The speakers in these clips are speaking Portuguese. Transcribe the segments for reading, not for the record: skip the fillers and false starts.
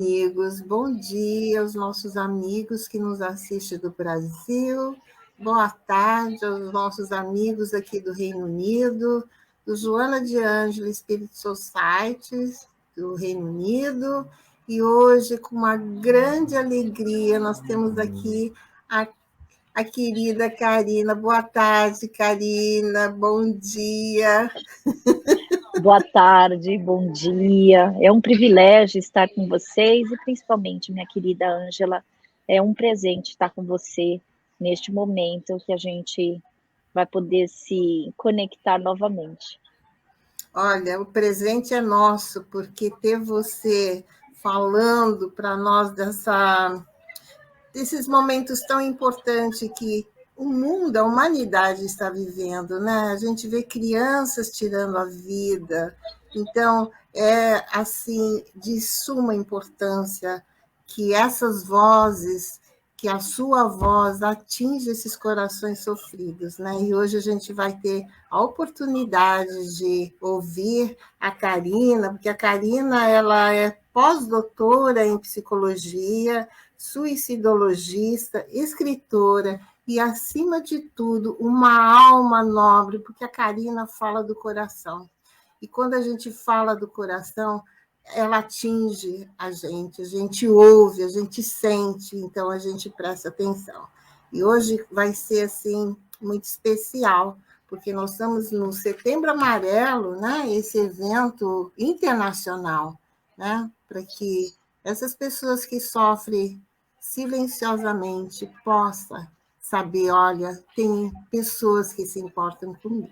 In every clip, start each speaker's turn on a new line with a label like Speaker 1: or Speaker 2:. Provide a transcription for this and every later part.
Speaker 1: Amigos, bom dia aos nossos amigos que nos assistem do Brasil, boa tarde aos nossos amigos aqui do Reino Unido, do Joana de Ângela Spirit Society, do Reino Unido, e hoje, com uma grande alegria, nós temos aqui a querida Karina. Boa tarde, Karina, bom dia.
Speaker 2: Boa tarde, bom dia. É um privilégio estar com vocês e principalmente, minha querida Ângela, é um presente estar com você neste momento que a gente vai poder se conectar novamente.
Speaker 1: Olha, o presente é nosso, porque ter você falando para nós desses momentos tão importantes que o mundo, a humanidade está vivendo, né? A gente vê crianças tirando a vida, então é assim de suma importância que essas vozes, que a sua voz atinja esses corações sofridos, né? E hoje a gente vai ter a oportunidade de ouvir a Karina, porque a Karina ela é pós-doutora em psicologia, suicidologista, escritora e, acima de tudo, uma alma nobre, porque a Karina fala do coração. E quando a gente fala do coração, ela atinge a gente ouve, a gente sente, então a gente presta atenção. E hoje vai ser assim muito especial, porque nós estamos no Setembro Amarelo, né? Esse evento internacional, né? Para que essas pessoas que sofrem silenciosamente possam saber, olha, tem pessoas que se importam comigo,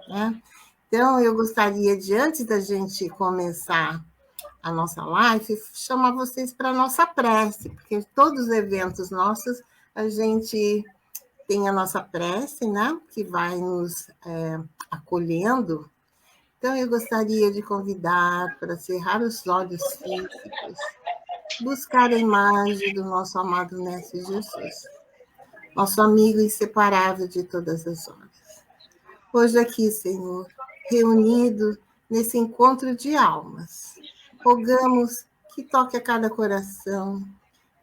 Speaker 1: né? Então, eu gostaria de, antes da gente começar a nossa live, chamar vocês para a nossa prece, porque todos os eventos nossos, a gente tem a nossa prece, né, que vai nos acolhendo. Então, eu gostaria de convidar para cerrar os olhos físicos, buscar a imagem do nosso amado Mestre Jesus, nosso amigo inseparável de todas as horas. Hoje aqui, Senhor, reunido nesse encontro de almas, rogamos que toque a cada coração,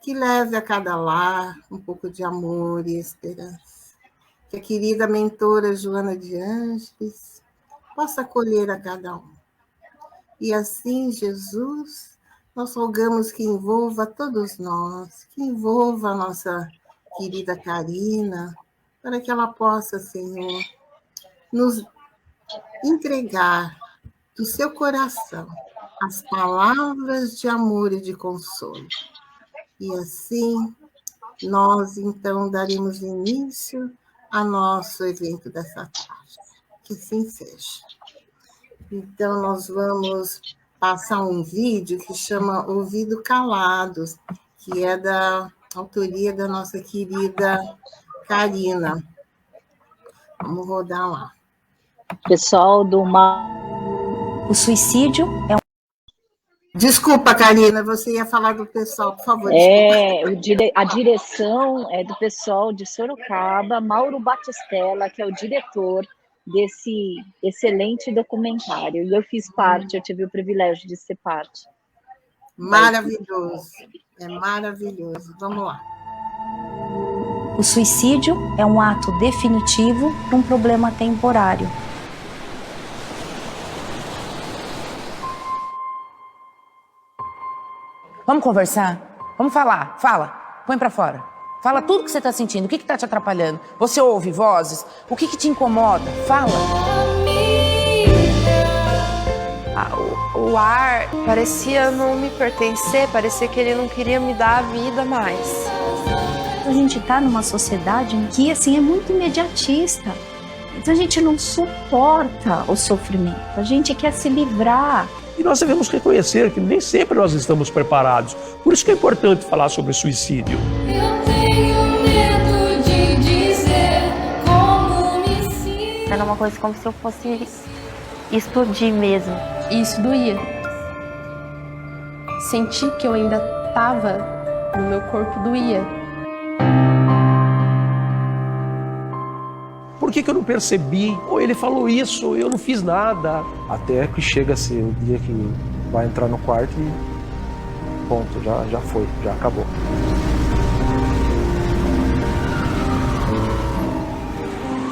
Speaker 1: que leve a cada lar um pouco de amor e esperança. Que a querida mentora Joana de Ângeles possa acolher a cada um. E assim, Jesus, nós rogamos que envolva todos nós, que envolva a nossa querida Karina, para que ela possa, Senhor, nos entregar do seu coração as palavras de amor e de consolo. E assim, nós, então, daremos início ao nosso evento dessa tarde. Que assim seja. Então, nós vamos passar um vídeo que chama Ouvido Calado, que é da autoria da nossa querida Karina. Vamos rodar lá.
Speaker 2: Pessoal o suicídio é um...
Speaker 1: Desculpa, Karina, você ia falar do pessoal, por favor. Desculpa.
Speaker 2: A direção é do pessoal de Sorocaba, Mauro Batistella, que é o diretor desse excelente documentário. E eu fiz parte, eu tive o privilégio de ser parte.
Speaker 1: Maravilhoso, é maravilhoso. Vamos lá.
Speaker 3: O suicídio é um ato definitivo para um problema temporário.
Speaker 4: Vamos conversar? Vamos falar. Fala. Põe pra fora. Fala tudo que você tá sentindo. O que tá te atrapalhando? Você ouve vozes? O que te incomoda? Fala.
Speaker 5: O ar parecia não me pertencer, parecia que ele não queria me dar a vida mais.
Speaker 3: A gente está numa sociedade em que assim, é muito imediatista. Então a gente não suporta o sofrimento, a gente quer se livrar.
Speaker 6: E nós devemos reconhecer que nem sempre nós estamos preparados. Por isso que é importante falar sobre suicídio.
Speaker 7: Eu tenho medo de dizer como me sinto.
Speaker 8: Era uma coisa como se eu fosse explodir mesmo.
Speaker 5: Isso doía. Sentir que eu ainda estava no meu corpo doía.
Speaker 6: Por que eu não percebi? Ou ele falou isso, eu não fiz nada.
Speaker 9: Até que chega assim, o dia que vai entrar no quarto e ponto, já foi, já acabou.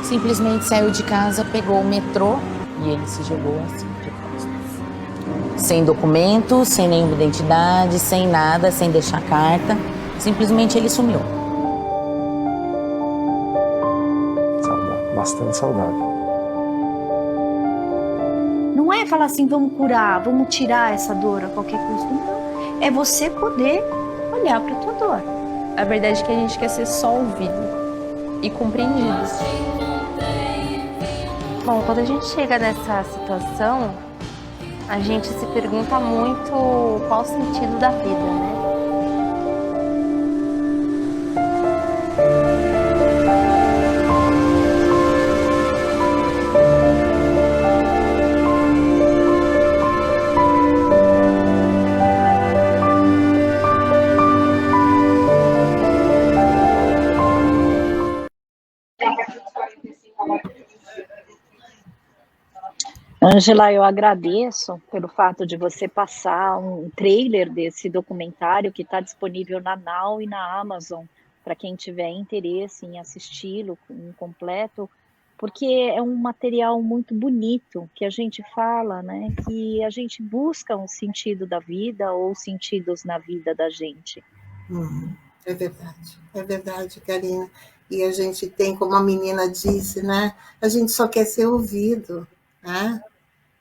Speaker 4: Simplesmente saiu de casa, pegou o metrô e ele se jogou assim de costas. Sem documento, sem nenhuma identidade, sem nada, sem deixar carta. Simplesmente ele sumiu.
Speaker 9: Saudade, bastante saudade.
Speaker 3: Não é falar assim, vamos curar, vamos tirar essa dor a qualquer custo. Não. É você poder olhar para a tua dor.
Speaker 5: A verdade é que a gente quer ser só ouvido e compreendido.
Speaker 8: Bom, quando a gente chega nessa situação, a gente se pergunta muito qual o sentido da vida, né?
Speaker 2: Ângela, eu agradeço pelo fato de você passar um trailer desse documentário que está disponível na Now e na Amazon, para quem tiver interesse em assisti-lo completo, porque é um material muito bonito, que a gente fala, né, que a gente busca um sentido da vida ou sentidos na vida da gente.
Speaker 1: É verdade, Karina. E a gente tem, como a menina disse, né, a gente só quer ser ouvido, né?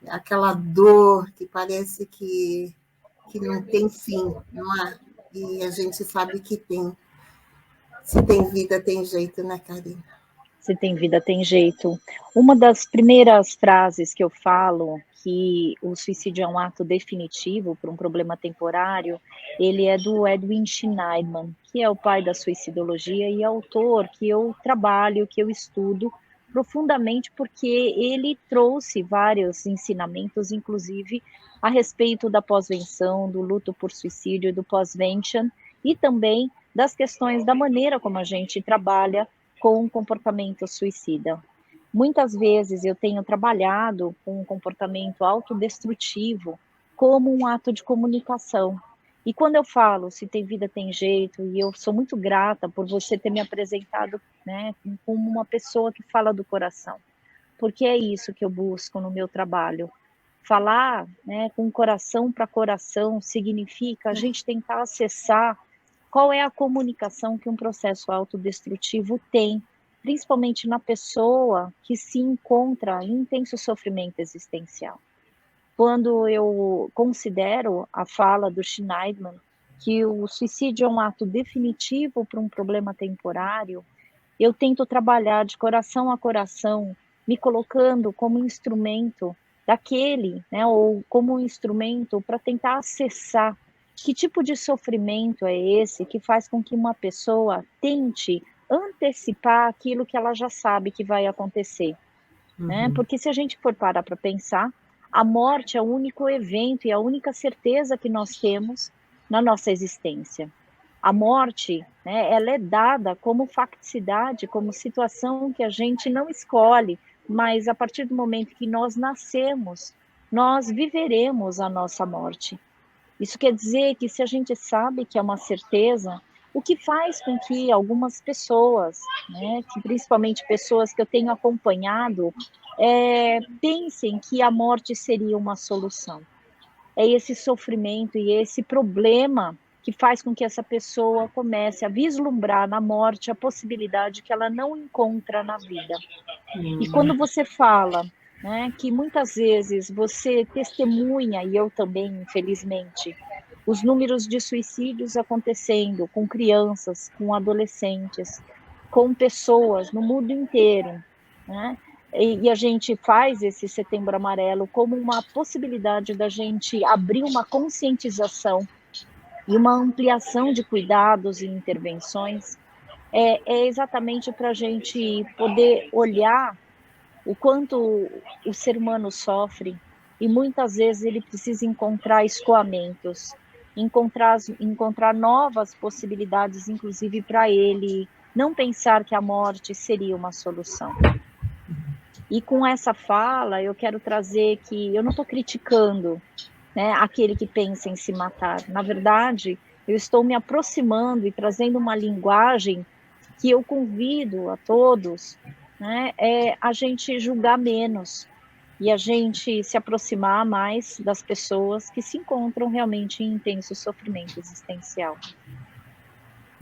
Speaker 1: Aquela dor que parece que não tem fim, não é? E a gente sabe que tem. Se tem vida, tem jeito, né, Karina?
Speaker 2: Se tem vida, tem jeito. Uma das primeiras frases que eu falo, que o suicídio é um ato definitivo para um problema temporário, ele é do Edwin Shneidman, que é o pai da suicidologia e autor que eu trabalho, que eu estudo profundamente, porque ele trouxe vários ensinamentos, inclusive a respeito da pós-venção, do luto por suicídio, do pós-vention, e também das questões da maneira como a gente trabalha com o comportamento suicida. Muitas vezes eu tenho trabalhado com um comportamento autodestrutivo como um ato de comunicação. E quando eu falo se tem vida, tem jeito, e eu sou muito grata por você ter me apresentado, né, como uma pessoa que fala do coração, porque é isso que eu busco no meu trabalho. Falar, né, com coração para coração significa a gente tentar acessar qual é a comunicação que um processo autodestrutivo tem, principalmente na pessoa que se encontra em intenso sofrimento existencial. Quando eu considero a fala do Shneidman, que o suicídio é um ato definitivo para um problema temporário, eu tento trabalhar de coração a coração, me colocando como instrumento daquele, né, ou como um instrumento para tentar acessar que tipo de sofrimento é esse que faz com que uma pessoa tente antecipar aquilo que ela já sabe que vai acontecer, né? Porque se a gente for parar para pensar, a morte é o único evento e a única certeza que nós temos na nossa existência. A morte, né, ela é dada como facticidade, como situação que a gente não escolhe, mas a partir do momento que nós nascemos, nós viveremos a nossa morte. Isso quer dizer que se a gente sabe que é uma certeza, o que faz com que algumas pessoas, né, que principalmente pessoas que eu tenho acompanhado, pensem que a morte seria uma solução. É esse sofrimento e esse problema que faz com que essa pessoa comece a vislumbrar na morte a possibilidade que ela não encontra na vida. E quando você fala, né, que muitas vezes você testemunha, e eu também, infelizmente, os números de suicídios acontecendo com crianças, com adolescentes, com pessoas no mundo inteiro, né? E a gente faz esse Setembro Amarelo como uma possibilidade da gente abrir uma conscientização e uma ampliação de cuidados e intervenções, é exatamente para a gente poder olhar o quanto o ser humano sofre, e muitas vezes ele precisa encontrar escoamentos, encontrar novas possibilidades, inclusive para ele não pensar que a morte seria uma solução. E com essa fala, eu quero trazer que eu não estou criticando né, aquele que pensa em se matar. Na verdade, eu estou me aproximando e trazendo uma linguagem que eu convido a todos, né, a gente julgar menos e a gente se aproximar mais das pessoas que se encontram realmente em intenso sofrimento existencial.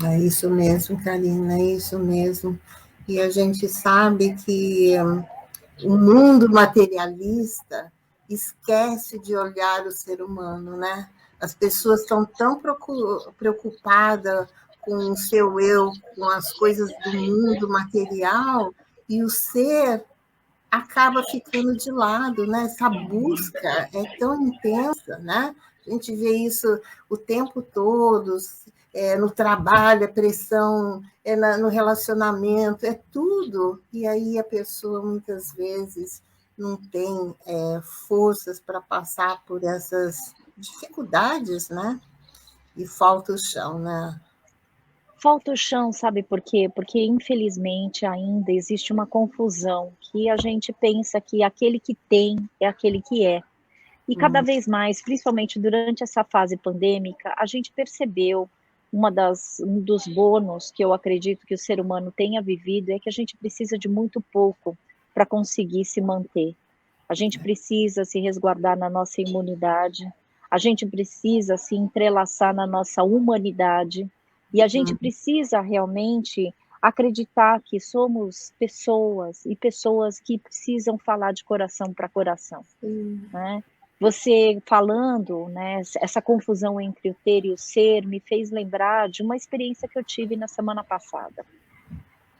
Speaker 1: É isso mesmo, Karina, é isso mesmo. E a gente sabe que o mundo materialista esquece de olhar o ser humano, né? As pessoas estão tão preocupadas com o seu eu, com as coisas do mundo material, e o ser acaba ficando de lado, né? Essa busca é tão intensa, né? A gente vê isso o tempo todo, no trabalho, a pressão, no relacionamento, é tudo. E aí a pessoa, muitas vezes, não tem forças para passar por essas dificuldades, né? E falta o chão, né?
Speaker 2: Falta o chão, sabe por quê? Porque, infelizmente, ainda existe uma confusão, que a gente pensa que aquele que tem é aquele que é. E cada vez mais, principalmente durante essa fase pandêmica, a gente percebeu um dos bônus que eu acredito que o ser humano tenha vivido é que a gente precisa de muito pouco para conseguir se manter. A gente precisa se resguardar na nossa imunidade, a gente precisa se entrelaçar na nossa humanidade, e a gente precisa realmente acreditar que somos pessoas, e pessoas que precisam falar de coração para coração, né? Você falando, né, essa confusão entre o ter e o ser me fez lembrar de uma experiência que eu tive na semana passada.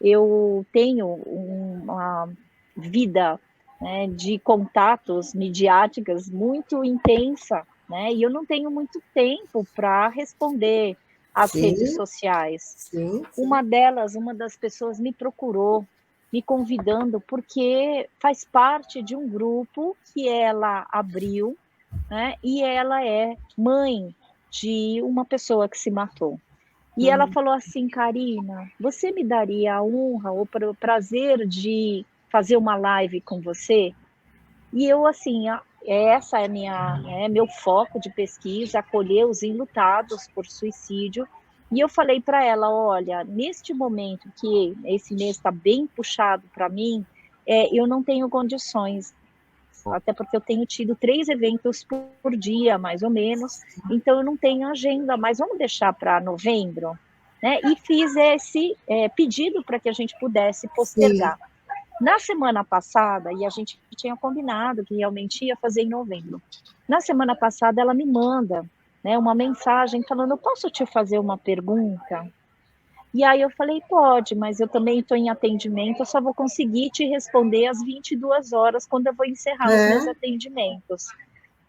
Speaker 2: Eu tenho uma vida, né, de contatos midiáticas muito intensa, né, e eu não tenho muito tempo para responder às redes sociais. Uma das pessoas me procurou, me convidando, porque faz parte de um grupo que ela abriu, né, e ela é mãe de uma pessoa que se matou. E ela falou assim: Karina, você me daria a honra ou o prazer de fazer uma live com você? E eu, assim, essa é meu foco de pesquisa, acolher os enlutados por suicídio. E eu falei para ela: olha, neste momento que esse mês está bem puxado para mim, eu não tenho condições, até porque eu tenho tido 3 eventos por dia, mais ou menos, então eu não tenho agenda, mas vamos deixar para novembro, né? E fiz esse pedido para que a gente pudesse postergar. Na semana passada, e a gente tinha combinado que realmente ia fazer em novembro, na semana passada ela me manda, né, uma mensagem falando: eu posso te fazer uma pergunta? E aí eu falei: pode, mas eu também estou em atendimento, eu só vou conseguir te responder às 22 horas, quando eu vou encerrar os meus atendimentos.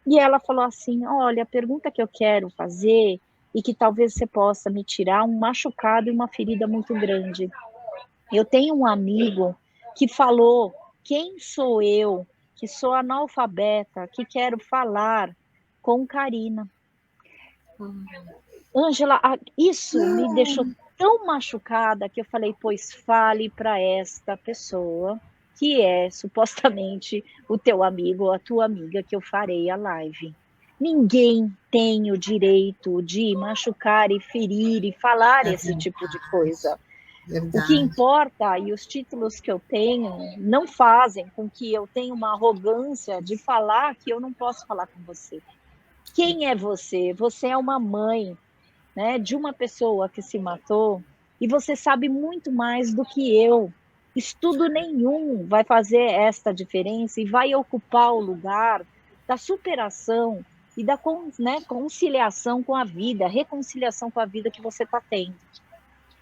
Speaker 2: E ela falou assim: olha, a pergunta que eu quero fazer, e que talvez você possa me tirar um machucado e uma ferida muito grande. Eu tenho um amigo que falou: quem sou eu, que sou analfabeta, que quero falar com Karina? Ângela, isso me deixou tão machucada que eu falei: pois fale para esta pessoa, que é supostamente o teu amigo ou a tua amiga, que eu farei a live. Ninguém tem o direito de machucar e ferir e falar esse tipo de coisa. O que importa, e os títulos que eu tenho não fazem com que eu tenha uma arrogância de falar que eu não posso falar com você. Quem é você? Você é uma mãe, né, de uma pessoa que se matou, e você sabe muito mais do que eu. Estudo nenhum vai fazer esta diferença e vai ocupar o lugar da superação e da conciliação com a vida, reconciliação com a vida que você está tendo.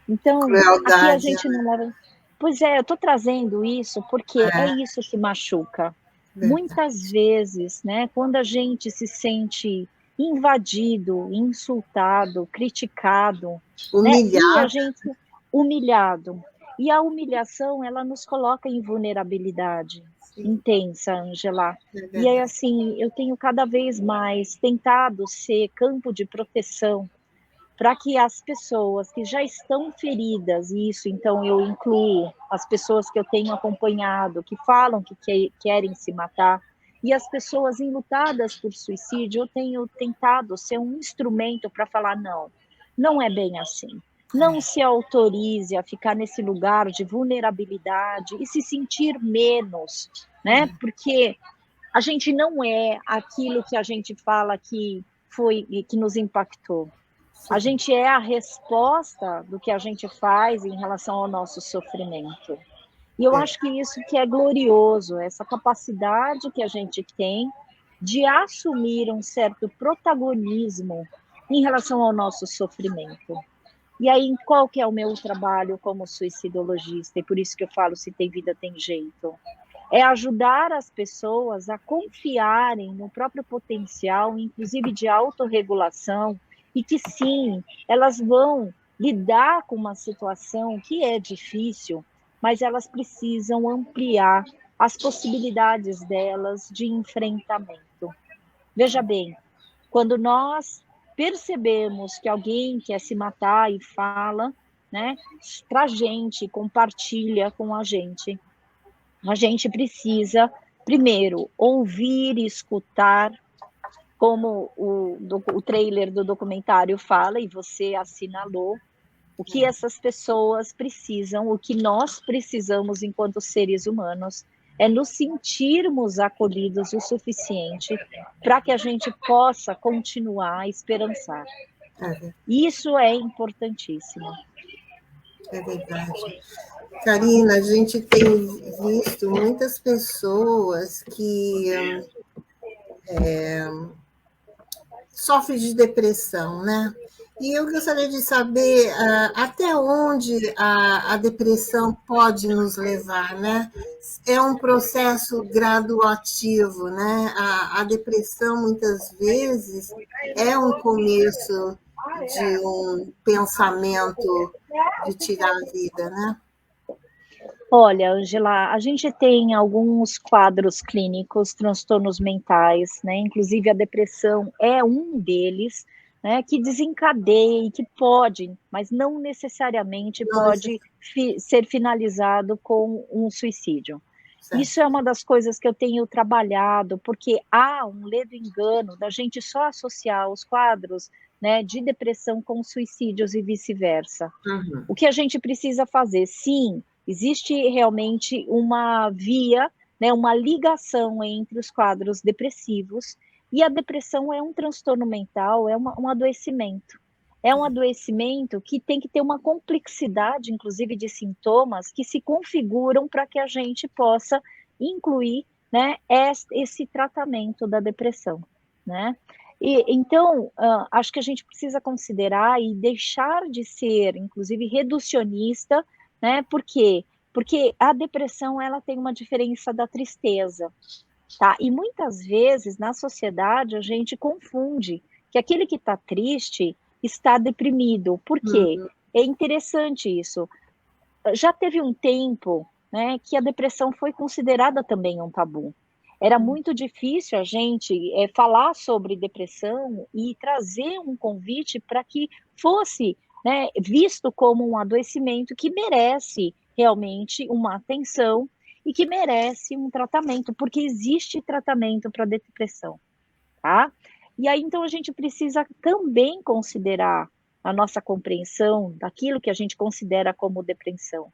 Speaker 2: Então, aqui a gente não leva... Pois é, eu estou trazendo isso porque é isso que machuca. Muitas vezes, né, quando a gente se sente invadido, insultado, criticado, humilhado. E a humilhação, ela nos coloca em vulnerabilidade intensa, Ângela. E aí, assim, eu tenho cada vez mais tentado ser campo de proteção para que as pessoas que já estão feridas, e isso então eu incluo as pessoas que eu tenho acompanhado, que falam que querem se matar, E as pessoas enlutadas por suicídio, eu tenho tentado ser um instrumento para falar, não, não é bem assim. Não se autorize a ficar nesse lugar de vulnerabilidade e se sentir menos, né? Porque a gente não é aquilo que a gente fala que foi que nos impactou. A gente é a resposta do que a gente faz em relação ao nosso sofrimento. E eu acho que isso que é glorioso, essa capacidade que a gente tem de assumir um certo protagonismo em relação ao nosso sofrimento. E aí, qual que é o meu trabalho como suicidologista? E por isso que eu falo, se tem vida, tem jeito. É ajudar as pessoas a confiarem no próprio potencial, inclusive de autorregulação, e que sim, elas vão lidar com uma situação que é difícil, mas elas precisam ampliar as possibilidades delas de enfrentamento. Veja bem, quando nós percebemos que alguém quer se matar e fala, né, para a gente, compartilha com a gente precisa, primeiro, ouvir e escutar, como o trailer do documentário fala, e você assinalou, o que essas pessoas precisam, o que nós precisamos enquanto seres humanos, é nos sentirmos acolhidos o suficiente para que a gente possa continuar a esperançar. Isso é importantíssimo.
Speaker 1: É verdade. Karina, a gente tem visto muitas pessoas que sofrem de depressão, né? E eu gostaria de saber até onde a depressão pode nos levar, né? É um processo graduativo, né? A depressão, muitas vezes, é um começo de um pensamento de tirar a vida, né?
Speaker 2: Olha, Angela, a gente tem alguns quadros clínicos, transtornos mentais, né? Inclusive a depressão é um deles, né? Que desencadeia e que pode, mas não necessariamente pode ser finalizado com um suicídio. Certo. Isso é uma das coisas que eu tenho trabalhado, porque há um ledo engano da gente só associar os quadros, né, de depressão com suicídios e vice-versa. Uhum. O que a gente precisa fazer, sim, existe realmente uma via, né, uma ligação entre os quadros depressivos, e a depressão é um transtorno mental, é um adoecimento. É um adoecimento que tem que ter uma complexidade, inclusive, de sintomas que se configuram para que a gente possa incluir, né, esse tratamento da depressão, né? Então, acho que a gente precisa considerar e deixar de ser, inclusive, reducionista, né? Por quê? Porque a depressão, ela tem uma diferença da tristeza, tá? E muitas vezes, na sociedade, a gente confunde que aquele que está triste está deprimido. Por quê? É interessante isso. Já teve um tempo, né, que a depressão foi considerada também um tabu. Era muito difícil a gente falar sobre depressão e trazer um convite para que fosse, né, visto como um adoecimento que merece realmente uma atenção e que merece um tratamento, porque existe tratamento para depressão, tá? E aí, então, a gente precisa também considerar a nossa compreensão daquilo que a gente considera como depressão,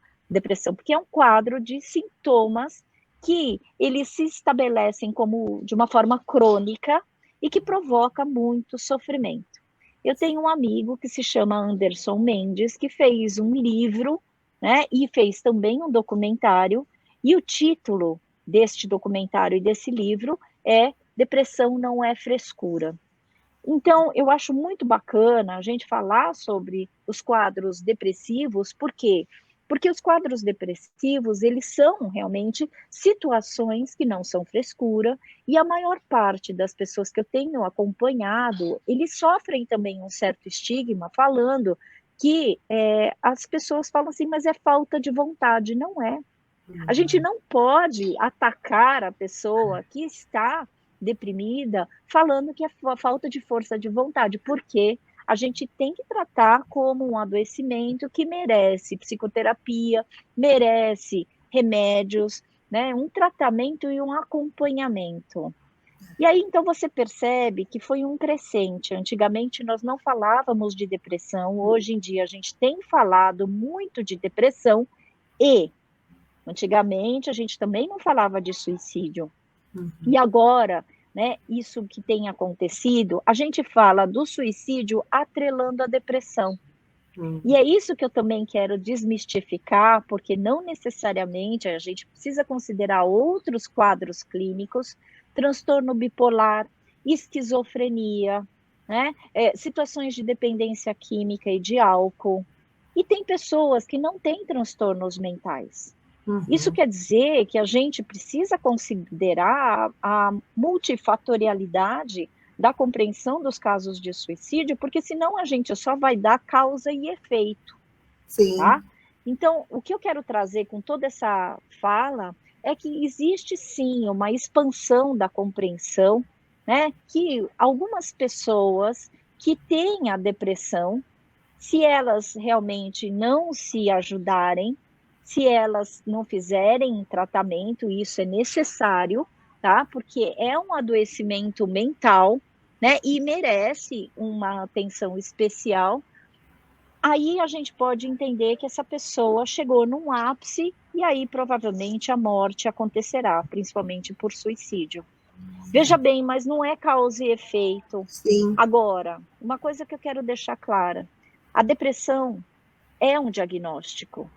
Speaker 2: porque é um quadro de sintomas que eles se estabelecem como de uma forma crônica e que provoca muito sofrimento. Eu tenho um amigo que se chama Anderson Mendes, que fez um livro, né, e fez também um documentário, e o título deste documentário e desse livro é Depressão Não é Frescura. Então, eu acho muito bacana a gente falar sobre os quadros depressivos, por quê? Porque os quadros depressivos, eles são realmente situações que não são frescura, e a maior parte das pessoas que eu tenho acompanhado, eles sofrem também um certo estigma, falando que as pessoas falam assim, mas é falta de vontade. Não é. A gente não pode atacar a pessoa que está deprimida falando que é falta de força de vontade, porque a gente tem que tratar como um adoecimento que merece psicoterapia, merece remédios, né, um tratamento e um acompanhamento. E aí, então, você percebe que foi um crescente. Antigamente, nós não falávamos de depressão, hoje em dia, a gente tem falado muito de depressão e, antigamente, a gente também não falava de suicídio. E agora, né, isso que tem acontecido, a gente fala do suicídio atrelando a depressão. E é isso que eu também quero desmistificar, porque não necessariamente a gente precisa considerar outros quadros clínicos, transtorno bipolar, esquizofrenia, né, situações de dependência química e de álcool. E tem pessoas que não têm transtornos mentais. Isso quer dizer que a gente precisa considerar a multifatorialidade da compreensão dos casos de suicídio, porque senão a gente só vai dar causa e efeito.
Speaker 1: Sim.
Speaker 2: Tá? Então, o que eu quero trazer com toda essa fala é que existe sim uma expansão da compreensão, né, que algumas pessoas que têm a depressão, se elas realmente não se ajudarem, se elas não fizerem tratamento, isso é necessário, tá? Porque é um adoecimento mental, né? E merece uma atenção especial. Aí a gente pode entender que essa pessoa chegou num ápice e aí provavelmente a morte acontecerá, principalmente por suicídio. Veja bem, mas não é causa e efeito.
Speaker 1: Sim.
Speaker 2: Agora, uma coisa que eu quero deixar clara, a depressão é um diagnóstico.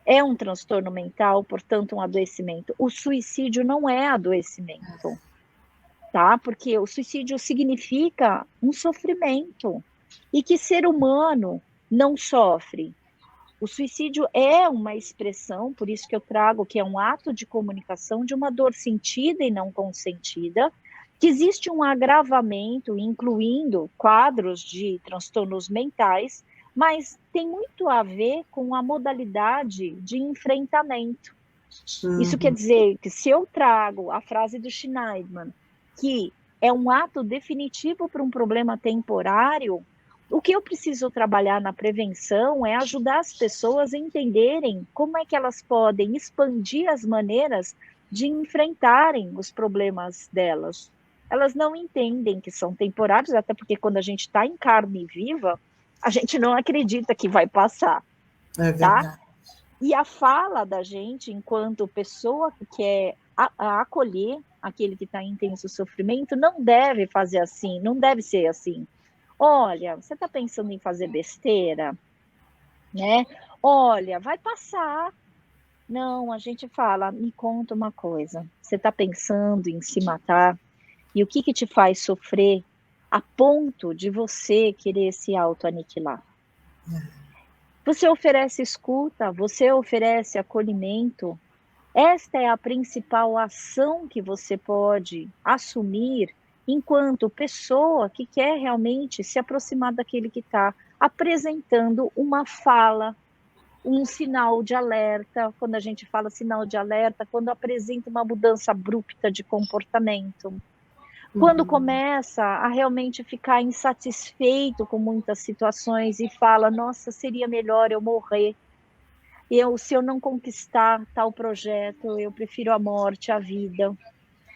Speaker 2: É um transtorno mental, portanto, um adoecimento. O suicídio não é adoecimento, tá? Porque o suicídio significa um sofrimento. E que ser humano não sofre. O suicídio é uma expressão, por isso que eu trago que é um ato de comunicação de uma dor sentida e não consentida, que existe um agravamento, incluindo quadros de transtornos mentais, mas tem muito a ver com a modalidade de enfrentamento. Isso quer dizer que se eu trago a frase do Schneidman, que é um ato definitivo para um problema temporário, o que eu preciso trabalhar na prevenção é ajudar as pessoas a entenderem como é que elas podem expandir as maneiras de enfrentarem os problemas delas. Elas não entendem que são temporários, até porque quando a gente está em carne viva, a gente não acredita que vai passar, tá? E a fala da gente, enquanto pessoa que quer acolher aquele que está em intenso sofrimento, não deve fazer assim, não deve ser assim. Olha, você está pensando em fazer besteira, né? Olha, vai passar. Não, a gente fala, me conta uma coisa, você está pensando em se matar? E o que te faz sofrer a ponto de você querer se autoaniquilar? Você oferece escuta, você oferece acolhimento. Esta é a principal ação que você pode assumir enquanto pessoa que quer realmente se aproximar daquele que está apresentando uma fala, um sinal de alerta. Quando a gente fala sinal de alerta, quando apresenta uma mudança abrupta de comportamento. Quando começa a realmente ficar insatisfeito com muitas situações e fala, nossa, seria melhor eu morrer. Se eu não conquistar tal projeto, eu prefiro a morte à vida.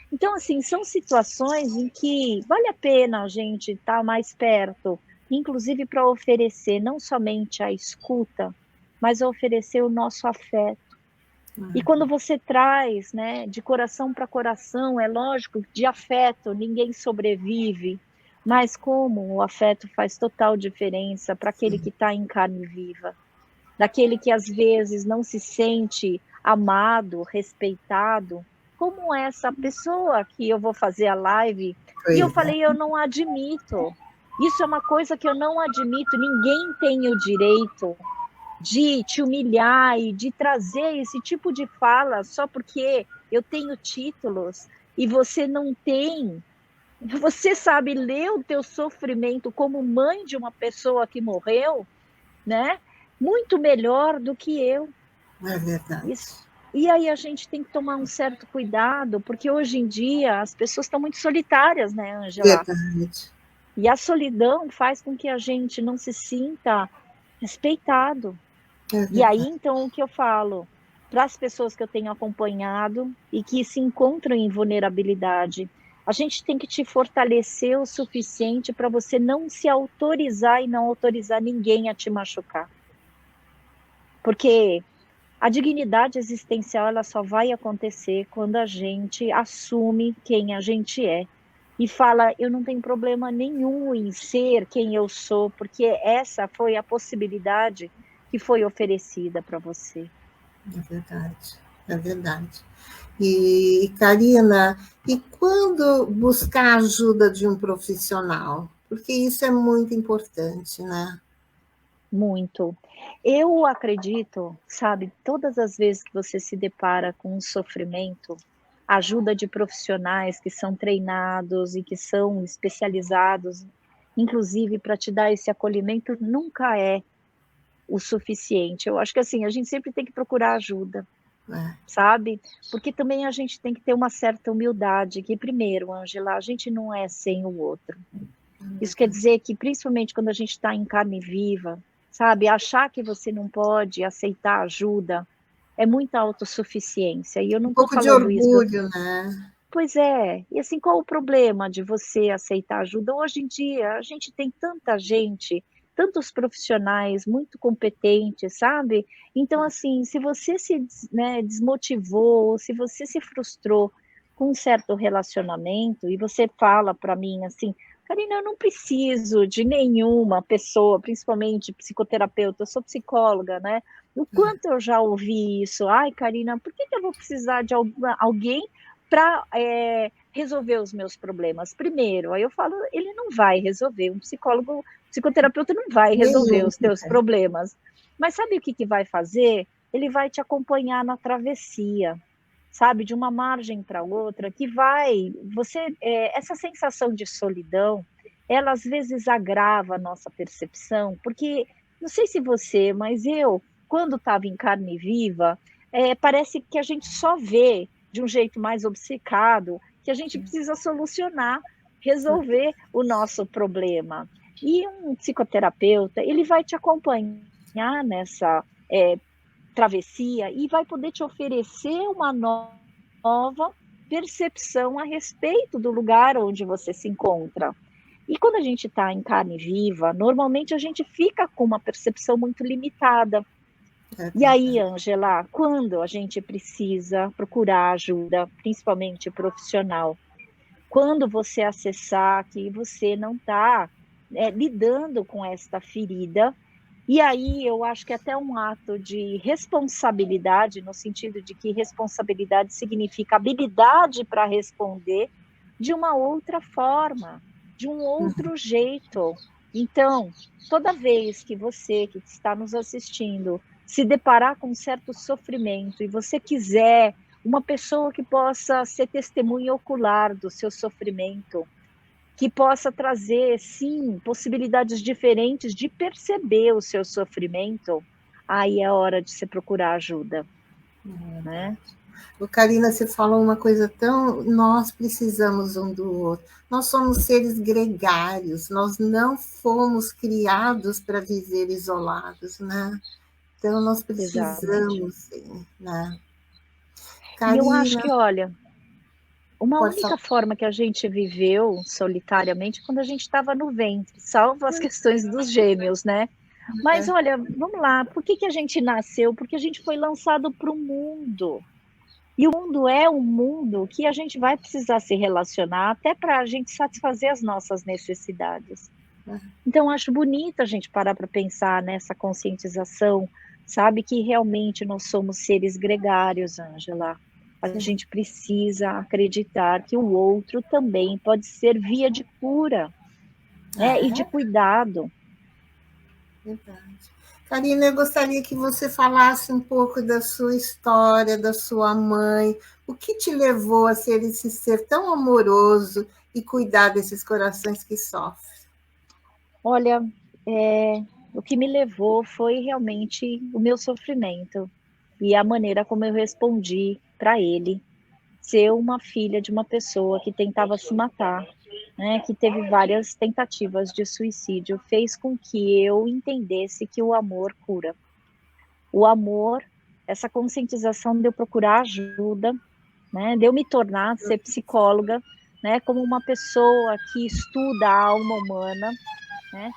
Speaker 2: Então, assim, são situações em que vale a pena a gente estar mais perto, inclusive para oferecer não somente a escuta, mas oferecer o nosso afeto. E quando você traz, né, de coração para coração, é lógico, de afeto ninguém sobrevive, mas como o afeto faz total diferença para aquele que está em carne viva, daquele que às vezes não se sente amado, respeitado, como essa pessoa que eu vou fazer a live, e eu falei, eu não admito, isso é uma coisa que eu não admito, ninguém tem o direito de te humilhar e de trazer esse tipo de fala só porque eu tenho títulos e você não tem. Você sabe ler o teu sofrimento como mãe de uma pessoa que morreu, né? Muito melhor do que eu.
Speaker 1: É verdade.
Speaker 2: Isso. E aí a gente tem que tomar um certo cuidado, porque hoje em dia as pessoas estão muito solitárias, né, Ângela?
Speaker 1: Verdade.
Speaker 2: E a solidão faz com que a gente não se sinta respeitado. E aí, então, o que eu falo para as pessoas que eu tenho acompanhado e que se encontram em vulnerabilidade, A gente tem que te fortalecer o suficiente para você não se autorizar e não autorizar ninguém a te machucar. Porque a dignidade existencial ela só vai acontecer quando a gente assume quem a gente é e fala, eu não tenho problema nenhum em ser quem eu sou, porque essa foi a possibilidade que foi oferecida para você.
Speaker 1: É verdade, é verdade. E, Karina, e quando buscar a ajuda de um profissional? Porque isso é muito importante, né?
Speaker 2: Muito. Eu acredito, sabe, todas as vezes que você se depara com um sofrimento, a ajuda de profissionais que são treinados e que são especializados, inclusive para te dar esse acolhimento, nunca é o suficiente. Eu acho que assim, a gente sempre tem que procurar ajuda, sabe? Porque também a gente tem que ter uma certa humildade, que primeiro, Ângela, a gente não é sem o outro. Isso quer dizer que, principalmente quando a gente está em carne viva, sabe, achar que você não pode aceitar ajuda é muita autossuficiência. E eu não estou falando
Speaker 1: de
Speaker 2: isso.
Speaker 1: orgulho, né?
Speaker 2: Pois é. E assim, qual o problema de você aceitar ajuda? Hoje em dia, a gente tem tanta gente, tantos profissionais muito competentes, sabe? Então, assim, se você se desmotivou, se você se frustrou com um certo relacionamento e você fala para mim assim, Karina, eu não preciso de nenhuma pessoa, principalmente psicoterapeuta, eu sou psicóloga, né? O quanto eu já ouvi isso, ai, Karina, por que eu vou precisar de alguém para resolver os meus problemas? Primeiro, aí eu falo, ele não vai resolver, um psicoterapeuta não vai resolver os teus problemas. Mas sabe o que vai fazer? Ele vai te acompanhar na travessia, sabe, de uma margem para outra, que essa sensação de solidão, ela às vezes agrava a nossa percepção, porque, não sei se você, mas eu, quando estava em carne viva, parece que a gente só vê de um jeito mais obcecado, que a gente precisa solucionar, resolver o nosso problema. E um psicoterapeuta, ele vai te acompanhar nessa travessia e vai poder te oferecer uma nova percepção a respeito do lugar onde você se encontra. E quando a gente está em carne viva, normalmente a gente fica com uma percepção muito limitada. E aí, Ângela, quando a gente precisa procurar ajuda, principalmente profissional, quando você acessar que você não está lidando com esta ferida, e aí eu acho que até um ato de responsabilidade, no sentido de que responsabilidade significa habilidade para responder de uma outra forma, de um outro jeito. Então, toda vez que você que está nos assistindo se deparar com um certo sofrimento e você quiser uma pessoa que possa ser testemunha ocular do seu sofrimento, que possa trazer, sim, possibilidades diferentes de perceber o seu sofrimento, aí é hora de você procurar ajuda. Né?
Speaker 1: Karina, você falou uma coisa nós precisamos um do outro. Nós somos seres gregários, nós não fomos criados para viver isolados, né? Então, nós precisamos, sim, né?
Speaker 2: Karina, e eu acho que, olha, uma única forma que a gente viveu solitariamente quando a gente estava no ventre, salvo as questões dos gêmeos, né? Mas olha, vamos lá, por que a gente nasceu? Porque a gente foi lançado para o mundo. E o mundo é um mundo que a gente vai precisar se relacionar até para a gente satisfazer as nossas necessidades. Então, acho bonito a gente parar para pensar nessa conscientização, sabe? Que realmente nós somos seres gregários, Ângela. A gente precisa acreditar que o outro também pode ser via de cura, né? E de cuidado.
Speaker 1: Verdade. Karina, eu gostaria que você falasse um pouco da sua história, da sua mãe. O que te levou a ser esse ser tão amoroso e cuidar desses corações que sofrem?
Speaker 2: Olha, o que me levou foi realmente o meu sofrimento e a maneira como eu respondi para ele. Ser uma filha de uma pessoa que tentava se matar, né, que teve várias tentativas de suicídio, fez com que eu entendesse que o amor cura. O amor, essa conscientização de eu procurar ajuda, né, de eu me tornar, ser psicóloga, né, como uma pessoa que estuda a alma humana, né,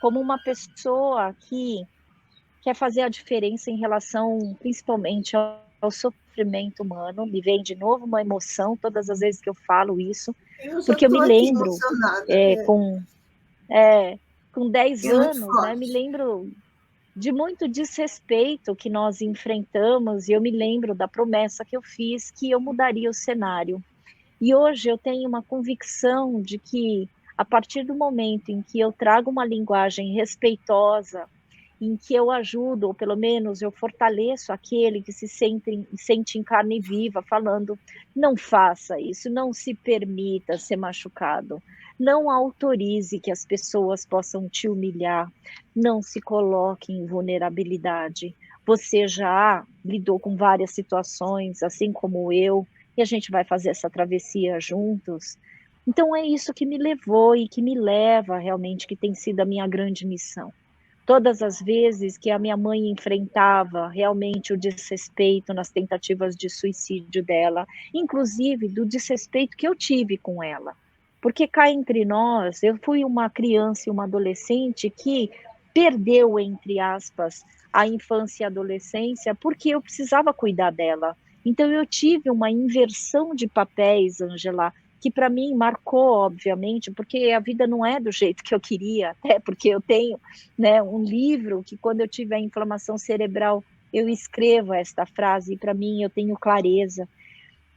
Speaker 2: como uma pessoa que quer fazer a diferença em relação principalmente ao sofrimento humano. Me vem de novo uma emoção todas as vezes que eu falo isso,
Speaker 1: Eu já
Speaker 2: porque eu me
Speaker 1: estou aqui
Speaker 2: lembro
Speaker 1: emocionada.
Speaker 2: com 10
Speaker 1: É muito
Speaker 2: anos, né, me
Speaker 1: forte.
Speaker 2: lembro de muito desrespeito que nós enfrentamos, e eu me lembro da promessa que eu fiz que eu mudaria o cenário. E hoje eu tenho uma convicção de que, a partir do momento em que eu trago uma linguagem respeitosa, em que eu ajudo, ou pelo menos eu fortaleço aquele que se sente em carne viva, falando, não faça isso, não se permita ser machucado, não autorize que as pessoas possam te humilhar, não se coloque em vulnerabilidade. Você já lidou com várias situações, assim como eu, e a gente vai fazer essa travessia juntos. Então é isso que me levou e que me leva realmente, que tem sido a minha grande missão. Todas as vezes que a minha mãe enfrentava realmente o desrespeito nas tentativas de suicídio dela, inclusive do desrespeito que eu tive com ela. Porque cá entre nós, eu fui uma criança e uma adolescente que perdeu, entre aspas, a infância e a adolescência porque eu precisava cuidar dela. Então eu tive uma inversão de papéis, Ângela, que para mim marcou, obviamente, porque a vida não é do jeito que eu queria, até porque eu tenho, né, um livro que quando eu tive a inflamação cerebral, eu escrevo esta frase, e para mim eu tenho clareza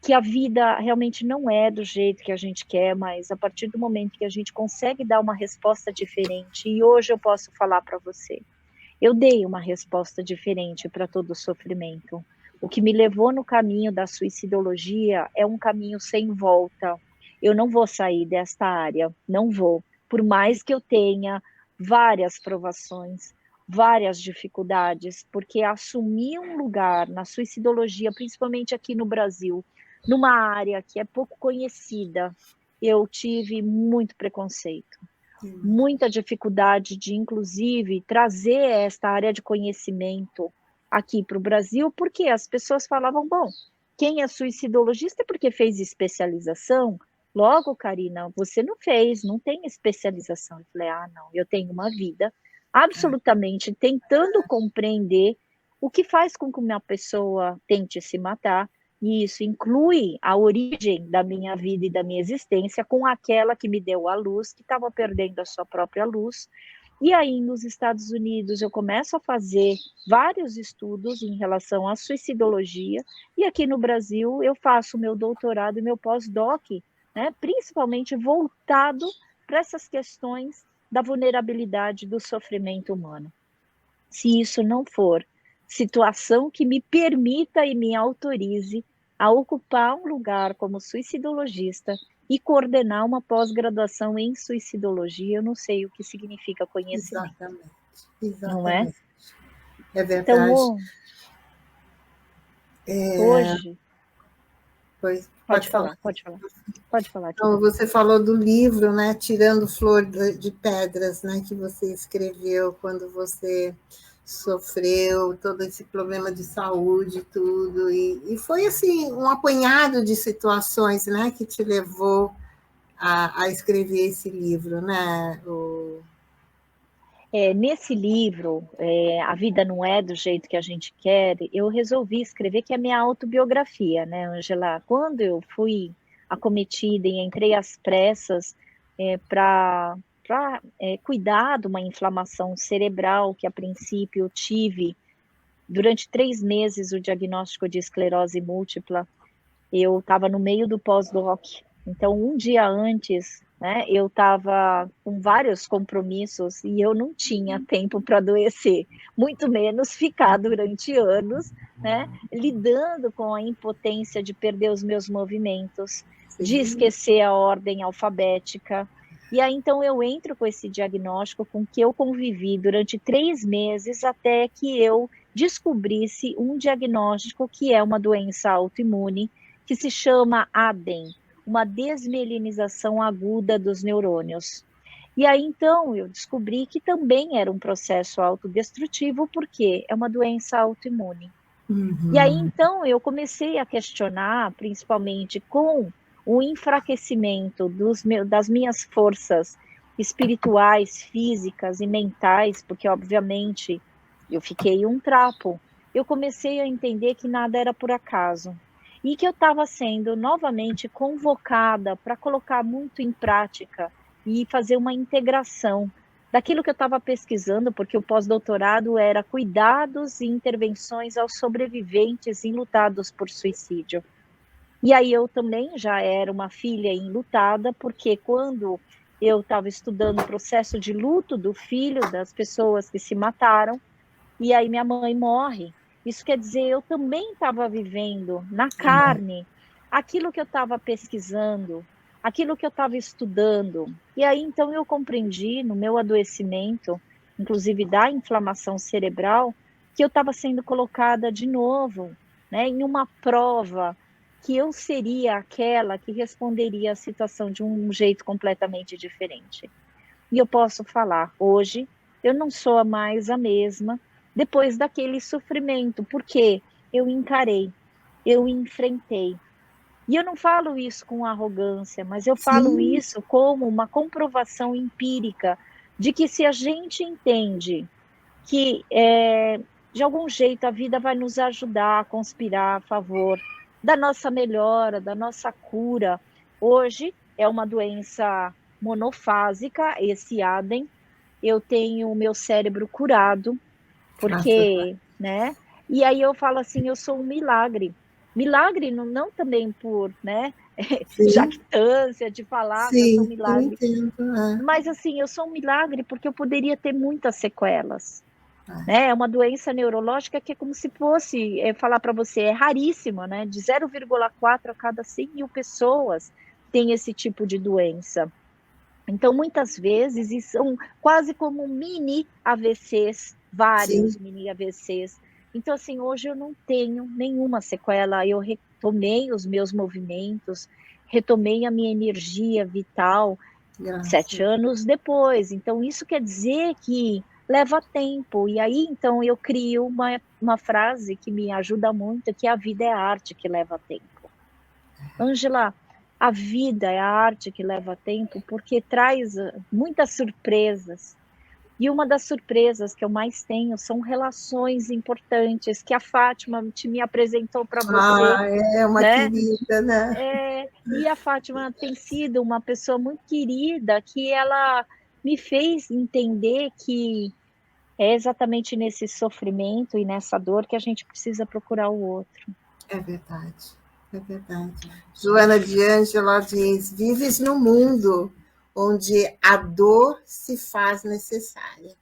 Speaker 2: que a vida realmente não é do jeito que a gente quer, mas a partir do momento que a gente consegue dar uma resposta diferente, e hoje eu posso falar para você, eu dei uma resposta diferente para todo o sofrimento. O que me levou no caminho da suicidologia é um caminho sem volta. Eu não vou sair desta área, não vou. Por mais que eu tenha várias provações, várias dificuldades, porque assumir um lugar na suicidologia, principalmente aqui no Brasil, numa área que é pouco conhecida, eu tive muito preconceito. Muita dificuldade de, inclusive, trazer esta área de conhecimento aqui para o Brasil, porque as pessoas falavam, bom, quem é suicidologista é porque fez especialização, logo, Karina, você não fez, não tem especialização. Eu falei, não, eu tenho uma vida absolutamente tentando compreender o que faz com que uma pessoa tente se matar, e isso inclui a origem da minha vida e da minha existência com aquela que me deu a luz, que estava perdendo a sua própria luz. E aí, nos Estados Unidos, eu começo a fazer vários estudos em relação à suicidologia, e aqui no Brasil eu faço o meu doutorado e meu pós-doc, né, principalmente voltado para essas questões da vulnerabilidade do sofrimento humano. Se isso não for situação que me permita e me autorize a ocupar um lugar como suicidologista e coordenar uma pós-graduação em suicidologia, eu não sei o que significa conhecimento.
Speaker 1: Exatamente.
Speaker 2: Não é?
Speaker 1: É verdade.
Speaker 2: Então, hoje...
Speaker 1: Pode falar.
Speaker 2: Pode falar.
Speaker 1: Então, você falou do livro, né, Tirando Flor de Pedras, né, que você escreveu quando você sofreu todo esse problema de saúde, tudo, e foi assim um apanhado de situações, né, que te levou a escrever esse livro, né?
Speaker 2: Nesse livro, A Vida Não É do Jeito que a Gente Quer, eu resolvi escrever, que é a minha autobiografia, né, Ângela? Quando eu fui acometida e entrei às pressas para cuidar de uma inflamação cerebral, que a princípio eu tive durante 3 meses o diagnóstico de esclerose múltipla, eu estava no meio do pós-doc, então um dia antes, né, eu estava com vários compromissos e eu não tinha tempo para adoecer, muito menos ficar durante anos, né, lidando com a impotência de perder os meus movimentos, de esquecer a ordem alfabética. E aí, então, eu entro com esse diagnóstico com que eu convivi durante 3 meses até que eu descobrisse um diagnóstico que é uma doença autoimune, que se chama ADEM, uma desmielinização aguda dos neurônios. E aí, então, eu descobri que também era um processo autodestrutivo, porque é uma doença autoimune. E aí, então, eu comecei a questionar, principalmente com o enfraquecimento das minhas forças espirituais, físicas e mentais, porque obviamente eu fiquei um trapo, eu comecei a entender que nada era por acaso e que eu estava sendo novamente convocada para colocar muito em prática e fazer uma integração daquilo que eu estava pesquisando, porque o pós-doutorado era cuidados e intervenções aos sobreviventes enlutados por suicídio. E aí eu também já era uma filha enlutada, porque quando eu estava estudando o processo de luto do filho das pessoas que se mataram, e aí minha mãe morre, isso quer dizer, eu também estava vivendo na carne aquilo que eu estava pesquisando, aquilo que eu estava estudando. E aí então eu compreendi no meu adoecimento, inclusive da inflamação cerebral, que eu estava sendo colocada de novo, né, em uma prova que eu seria aquela que responderia à situação de um jeito completamente diferente. E eu posso falar, hoje eu não sou mais a mesma depois daquele sofrimento, porque eu encarei, eu enfrentei. E eu não falo isso com arrogância, mas eu falo isso como uma comprovação empírica de que se a gente entende que, de algum jeito, a vida vai nos ajudar a conspirar a favor da nossa melhora, da nossa cura. Hoje é uma doença monofásica, esse ADEM. Eu tenho o meu cérebro curado, porque, né? E aí eu falo assim, eu sou um milagre. Milagre não também por, né, jactância de falar que eu sou um milagre. Mas assim, eu sou um milagre porque eu poderia ter muitas sequelas. Né? É uma doença neurológica que é como se fosse, falar para você, é raríssima, né? De 0,4 a cada 100 mil pessoas tem esse tipo de doença. Então, muitas vezes, são quase como mini AVCs, vários mini AVCs. Então, assim, hoje eu não tenho nenhuma sequela, eu retomei os meus movimentos, retomei a minha energia vital 7 anos depois. Então, isso quer dizer que leva tempo, e aí então eu crio uma frase que me ajuda muito, que a vida é a arte que leva tempo. Ângela, a vida é a arte que leva tempo porque traz muitas surpresas, e uma das surpresas que eu mais tenho são relações importantes que a Fátima me apresentou para você.
Speaker 1: É uma querida, né?
Speaker 2: E a Fátima tem sido uma pessoa muito querida, que ela me fez entender que é exatamente nesse sofrimento e nessa dor que a gente precisa procurar o outro.
Speaker 1: É verdade, é verdade. Joana de Ângela diz, vives no mundo onde a dor se faz necessária,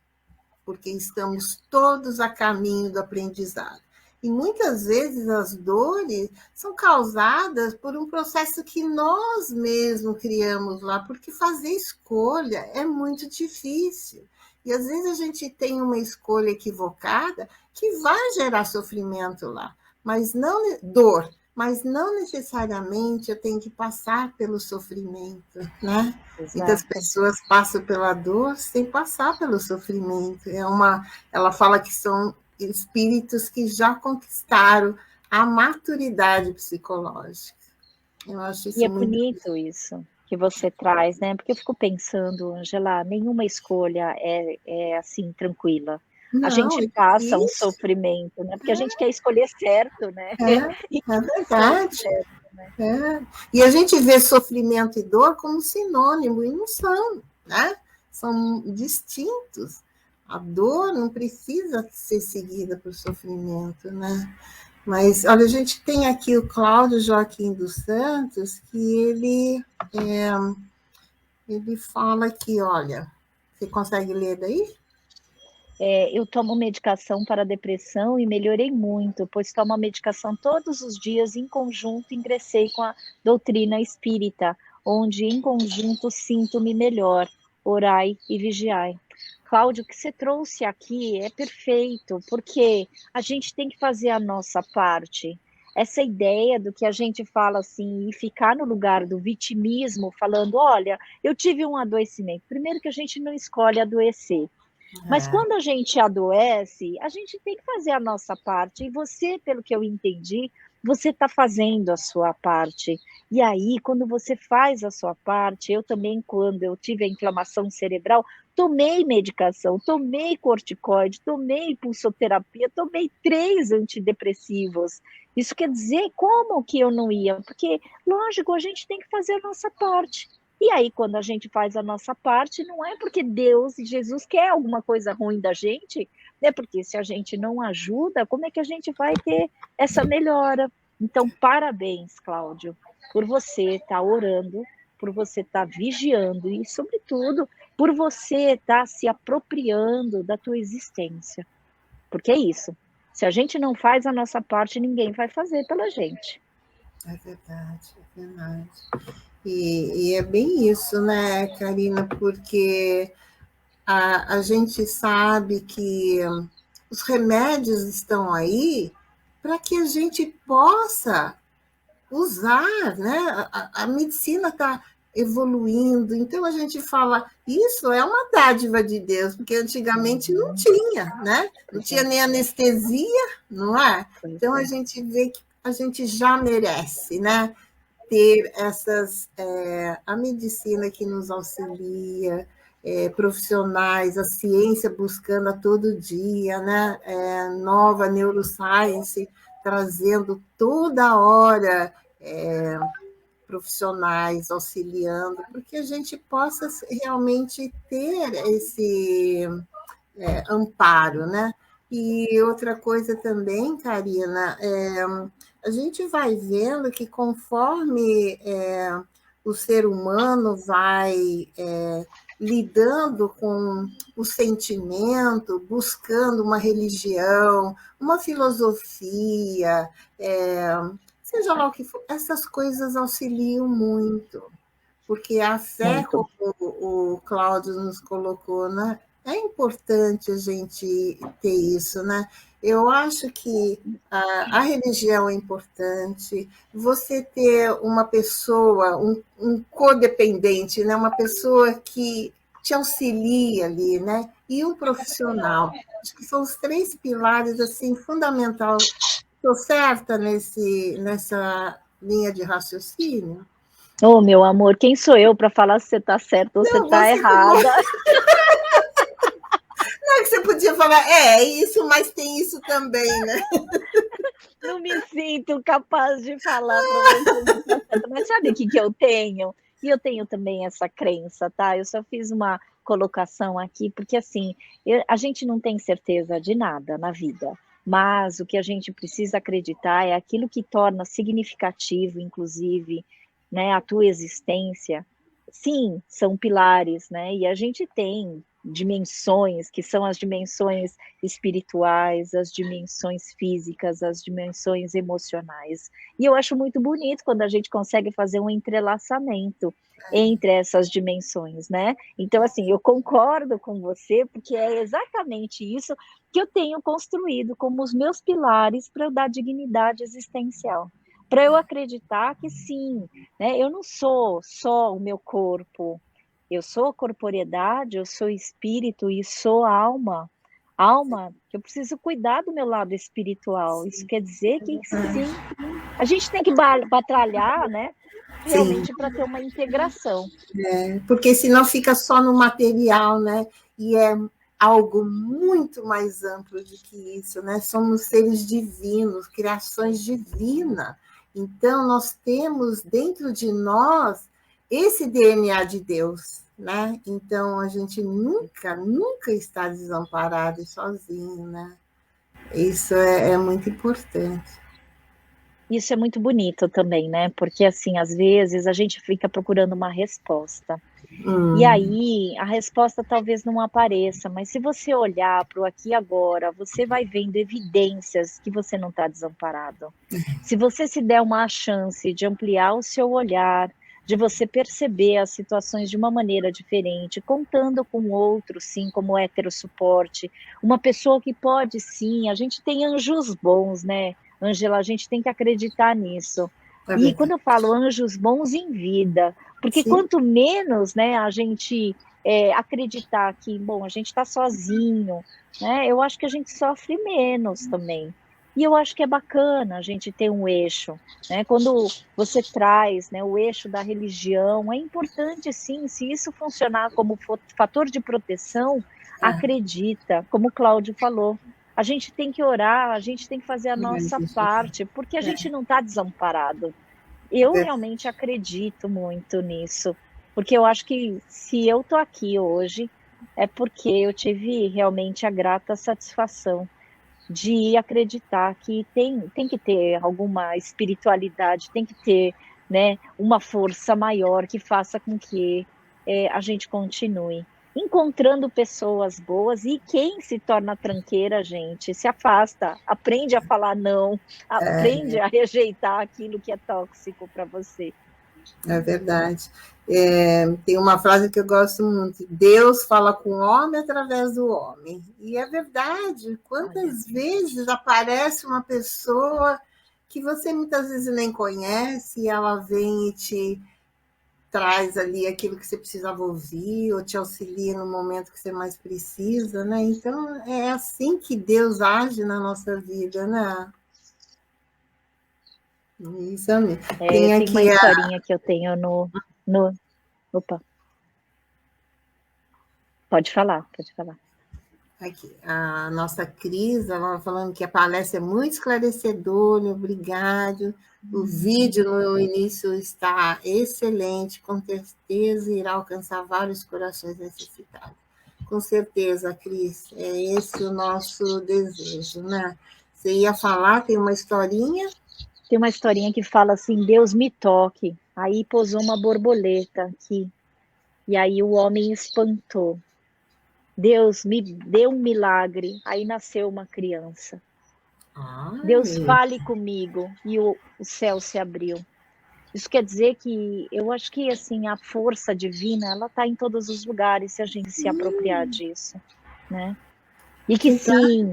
Speaker 1: porque estamos todos a caminho do aprendizado. E muitas vezes as dores são causadas por um processo que nós mesmos criamos lá, porque fazer escolha é muito difícil. E às vezes a gente tem uma escolha equivocada que vai gerar sofrimento lá, mas não dor, mas não necessariamente eu tenho que passar pelo sofrimento, né? Muitas pessoas passam pela dor sem passar pelo sofrimento. Ela fala que são espíritos que já conquistaram a maturidade psicológica. Eu acho isso muito
Speaker 2: bonito isso que você traz, né? Porque eu fico pensando, Ângela, nenhuma escolha é assim, tranquila. A gente passa um sofrimento, né? Porque a gente quer escolher certo, né?
Speaker 1: É verdade. Certo, né? E a gente vê sofrimento e dor como sinônimo, e não são, né? São distintos. A dor não precisa ser seguida por sofrimento, né? Mas, olha, a gente tem aqui o Cláudio Joaquim dos Santos, que ele fala aqui, olha, você consegue ler daí?
Speaker 2: Eu tomo medicação para depressão e melhorei muito, pois tomo a medicação todos os dias. Em conjunto, ingressei com a doutrina espírita, onde em conjunto sinto-me melhor. Orai e vigiai. Cláudio, o que você trouxe aqui é perfeito, porque a gente tem que fazer a nossa parte. Essa ideia do que a gente fala assim, e ficar no lugar do vitimismo, falando, olha, eu tive um adoecimento. Primeiro que a gente não escolhe adoecer. Mas quando a gente adoece, a gente tem que fazer a nossa parte. E você, pelo que eu entendi, você está fazendo a sua parte. E aí, quando você faz a sua parte, eu também, quando eu tive a inflamação cerebral, tomei medicação, tomei corticoide, tomei pulsoterapia, tomei 3 antidepressivos. Isso quer dizer, como que eu não ia? Porque, lógico, a gente tem que fazer a nossa parte. E aí, quando a gente faz a nossa parte, não é porque Deus e Jesus quer alguma coisa ruim da gente, né? Porque se a gente não ajuda, como é que a gente vai ter essa melhora? Então, parabéns, Cláudio, por você estar orando, por você estar vigiando e, sobretudo, por você estar se apropriando da tua existência. Porque é isso. Se a gente não faz a nossa parte, ninguém vai fazer pela gente.
Speaker 1: É verdade, é verdade. E é bem isso, né, Karina? Porque a gente sabe que os remédios estão aí para que a gente possa usar, né? A medicina está evoluindo, então a gente fala, isso é uma dádiva de Deus, porque antigamente não tinha, né? Não tinha nem anestesia, não é? Então a gente vê que a gente já merece, né? Ter a medicina que nos auxilia, profissionais, a ciência buscando a todo dia, né? Nova neuroscience trazendo toda hora profissionais auxiliando, porque a gente possa realmente ter esse amparo, né? E outra coisa também, Karina, a gente vai vendo que conforme o ser humano vai lidando com o sentimento, buscando uma religião, uma filosofia, seja lá o que for, essas coisas auxiliam muito, porque a fé, como o Cláudio nos colocou, né? É importante a gente ter isso, né? Eu acho que a religião é importante, você ter uma pessoa, um codependente, né? Uma pessoa que te auxilia ali, né? E um profissional. Acho que são os 3 pilares assim, fundamentais. Estou certa nessa linha de raciocínio?
Speaker 2: Ô, meu amor, quem sou eu para falar se você está certa ou se você está errada?
Speaker 1: Não é que você podia falar, isso, mas tem isso também, né?
Speaker 2: Não me sinto capaz de falar para você, mas sabe o que eu tenho? E eu tenho também essa crença, tá? Eu só fiz uma colocação aqui, porque assim, a gente não tem certeza de nada na vida, mas o que a gente precisa acreditar é aquilo que torna significativo, inclusive, né, a tua existência. Sim, são pilares, né? E a gente tem dimensões, que são as dimensões espirituais, as dimensões físicas, as dimensões emocionais. E eu acho muito bonito quando a gente consegue fazer um entrelaçamento entre essas dimensões, né? Então, assim, eu concordo com você, porque é exatamente isso que eu tenho construído como os meus pilares para eu dar dignidade existencial. Para eu acreditar que sim, né? Eu não sou só o meu corpo, eu sou corporeidade, eu sou espírito e sou alma. Alma, que eu preciso cuidar do meu lado espiritual. Isso quer dizer que sim, a gente tem que batalhar, né? Realmente para ter uma integração.
Speaker 1: Porque senão fica só no material, né? E é algo muito mais amplo do que isso, né? Somos seres divinos, criações divinas. Então, nós temos dentro de nós esse DNA de Deus, né? Então, a gente nunca está desamparado e sozinho, né? Isso é muito importante.
Speaker 2: Isso é muito bonito também, né? Porque, assim, às vezes a gente fica procurando uma resposta. E aí, a resposta talvez não apareça, mas se você olhar para o aqui e agora, você vai vendo evidências que você não está desamparado. Se você se der uma chance de ampliar o seu olhar, de você perceber as situações de uma maneira diferente, contando com outro, sim, como heterossuporte, uma pessoa que pode, sim, a gente tem anjos bons, né, Ângela, a gente tem que acreditar nisso. E quando eu falo anjos bons em vida, porque quanto menos, né, a gente acreditar que, bom, a gente está sozinho, né, eu acho que a gente sofre menos também. E eu acho que é bacana a gente ter um eixo, né? Quando você traz, né, o eixo da religião, é importante sim, se isso funcionar como fator de proteção, acredita, como o Cláudio falou, a gente tem que orar, a gente tem que fazer a nossa parte, porque a gente não está desamparado. Eu realmente acredito muito nisso, porque eu acho que se eu estou aqui hoje, é porque eu tive realmente a grata satisfação de acreditar que tem que ter alguma espiritualidade, tem que ter, né, uma força maior que faça com que a gente continue encontrando pessoas boas, e quem se torna tranqueira, gente, se afasta, aprende a falar não, aprende a rejeitar aquilo que é tóxico para você.
Speaker 1: É verdade. Tem uma frase que eu gosto muito: Deus fala com o homem através do homem. E é verdade. Quantas vezes aparece uma pessoa que você muitas vezes nem conhece, e ela vem e te traz ali aquilo que você precisava ouvir, ou te auxilia no momento que você mais precisa, né? Então, é assim que Deus age na nossa vida, né? Isso mesmo.
Speaker 2: Tem aqui uma historinha que eu tenho no... Opa. Pode falar.
Speaker 1: Aqui, a nossa Cris, ela falando que a palestra é muito esclarecedora, obrigado. O vídeo no início está excelente, com certeza irá alcançar vários corações necessitados. Com certeza, Cris, é esse o nosso desejo, né? Você ia falar, tem uma historinha?
Speaker 2: Tem uma historinha que fala assim: Deus me toque. Aí pousou uma borboleta aqui. E aí o homem espantou. Deus me deu um milagre. Aí nasceu uma criança. Deus fale comigo. E o céu se abriu. Isso quer dizer que eu acho que assim, a força divina, ela está em todos os lugares, se a gente se apropriar disso, né? E que sim,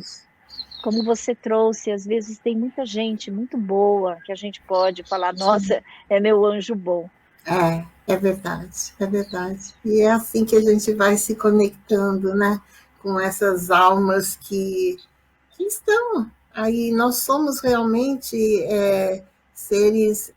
Speaker 2: como você trouxe, às vezes tem muita gente muito boa que a gente pode falar: nossa, é meu anjo bom.
Speaker 1: É verdade, é verdade. E é assim que a gente vai se conectando, né, com essas almas que estão aí. Nós somos realmente seres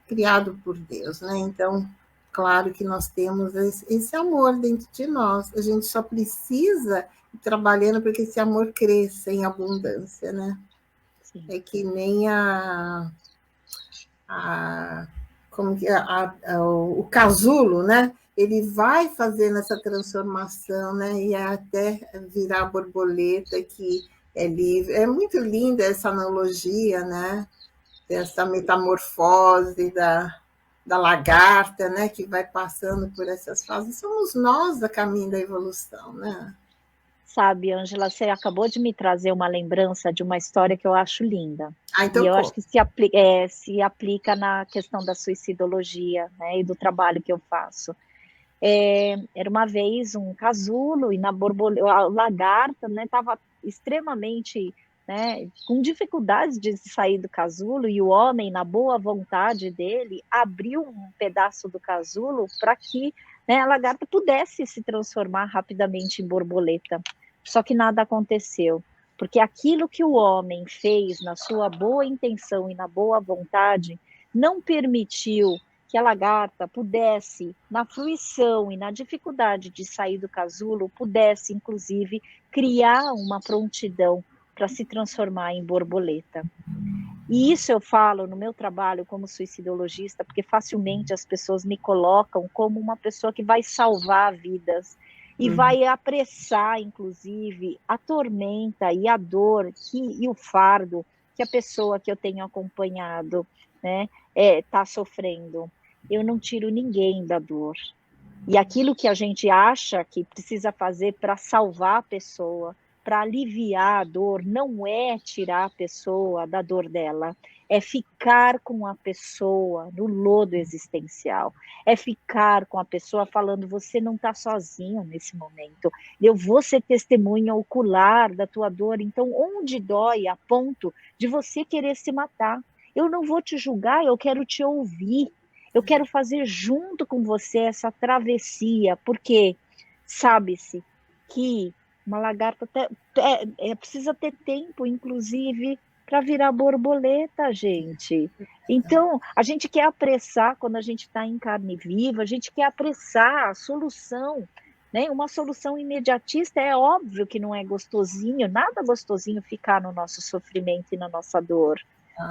Speaker 1: criados por Deus, né? Então, claro que nós temos esse amor dentro de nós. A gente só precisa ir trabalhando para que esse amor cresça em abundância, né? Sim. É que nem o casulo, né? Ele vai fazendo essa transformação, né? E até virar a borboleta que é livre. É muito linda essa analogia, né? Essa metamorfose da lagarta, né? Que vai passando por essas fases. Somos nós a caminho da evolução, né?
Speaker 2: Sabe, Ângela, você acabou de me trazer uma lembrança de uma história que eu acho linda.
Speaker 1: Então,
Speaker 2: e eu acho que se aplica na questão da suicidologia, né, e do trabalho que eu faço. Era uma vez um casulo, e a lagarta, né, estava extremamente, né, com dificuldades de sair do casulo, e o homem, na boa vontade dele, abriu um pedaço do casulo para que, né, a lagarta pudesse se transformar rapidamente em borboleta. Só que nada aconteceu, porque aquilo que o homem fez na sua boa intenção e na boa vontade não permitiu que a lagarta pudesse, na fruição e na dificuldade de sair do casulo, pudesse, inclusive, criar uma prontidão para se transformar em borboleta. E isso eu falo no meu trabalho como suicidologista, porque facilmente as pessoas me colocam como uma pessoa que vai salvar vidas e vai apressar, inclusive, a tormenta e a dor e o fardo que a pessoa que eu tenho acompanhado, né, está sofrendo. Eu não tiro ninguém da dor. E aquilo que a gente acha que precisa fazer para salvar a pessoa, para aliviar a dor, não é tirar a pessoa da dor dela, é ficar com a pessoa no lodo existencial, é ficar com a pessoa falando: você não está sozinho nesse momento, eu vou ser testemunha ocular da tua dor, então onde dói a ponto de você querer se matar? Eu não vou te julgar, eu quero te ouvir, eu quero fazer junto com você essa travessia, porque sabe-se que Uma lagarta precisa ter tempo, inclusive, para virar borboleta, gente. Então, a gente quer apressar, quando a gente está em carne viva, a gente quer apressar a solução, né? Uma solução imediatista, é óbvio que não é gostosinho, nada gostosinho ficar no nosso sofrimento e na nossa dor.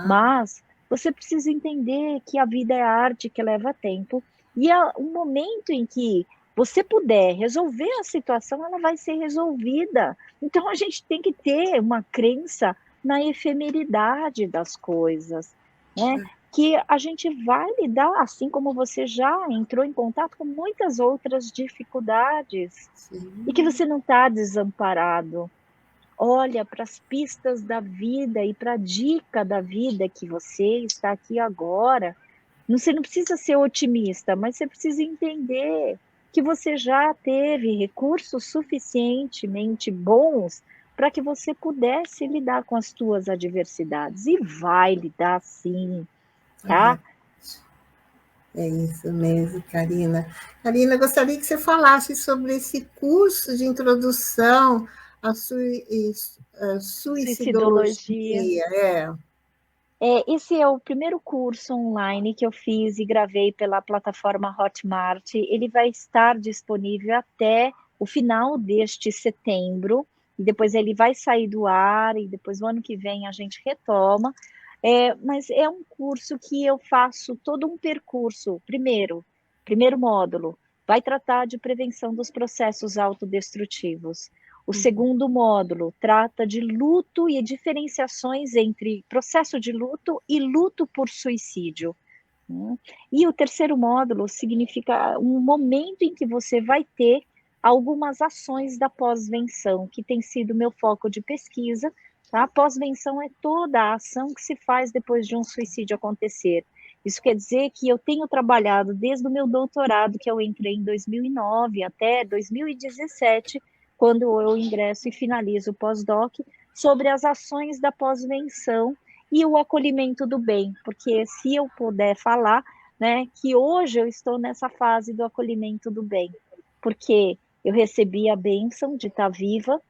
Speaker 2: Mas você precisa entender que a vida é arte, que leva tempo, e um momento em que você puder resolver a situação, ela vai ser resolvida. Então, a gente tem que ter uma crença na efemeridade das coisas, né? Que a gente vai lidar, assim como você já entrou em contato com muitas outras dificuldades, e que você não está desamparado. Olha para as pistas da vida e para a dica da vida que você está aqui agora. Você não precisa ser otimista, mas você precisa entender que você já teve recursos suficientemente bons para que você pudesse lidar com as suas adversidades. E vai lidar sim, tá?
Speaker 1: É isso mesmo, Karina. Karina, eu gostaria que você falasse sobre esse curso de introdução à suicidologia.
Speaker 2: Esse é o primeiro curso online que eu fiz e gravei pela plataforma Hotmart. Ele vai estar disponível até o final deste setembro, e depois ele vai sair do ar, e depois no ano que vem a gente retoma. Mas é um curso que eu faço todo um percurso. Primeiro módulo, vai tratar de prevenção dos processos autodestrutivos. O segundo módulo trata de luto e diferenciações entre processo de luto e luto por suicídio. E o terceiro módulo significa um momento em que você vai ter algumas ações da pós-venção, que tem sido meu foco de pesquisa. Tá? A pós-venção é toda a ação que se faz depois de um suicídio acontecer. Isso quer dizer que eu tenho trabalhado desde o meu doutorado, que eu entrei em 2009 até 2017, quando eu ingresso e finalizo o pós-doc, sobre as ações da pós-venção e o acolhimento do bem, porque se eu puder falar, né, que hoje eu estou nessa fase do acolhimento do bem, porque eu recebi a bênção de estar viva,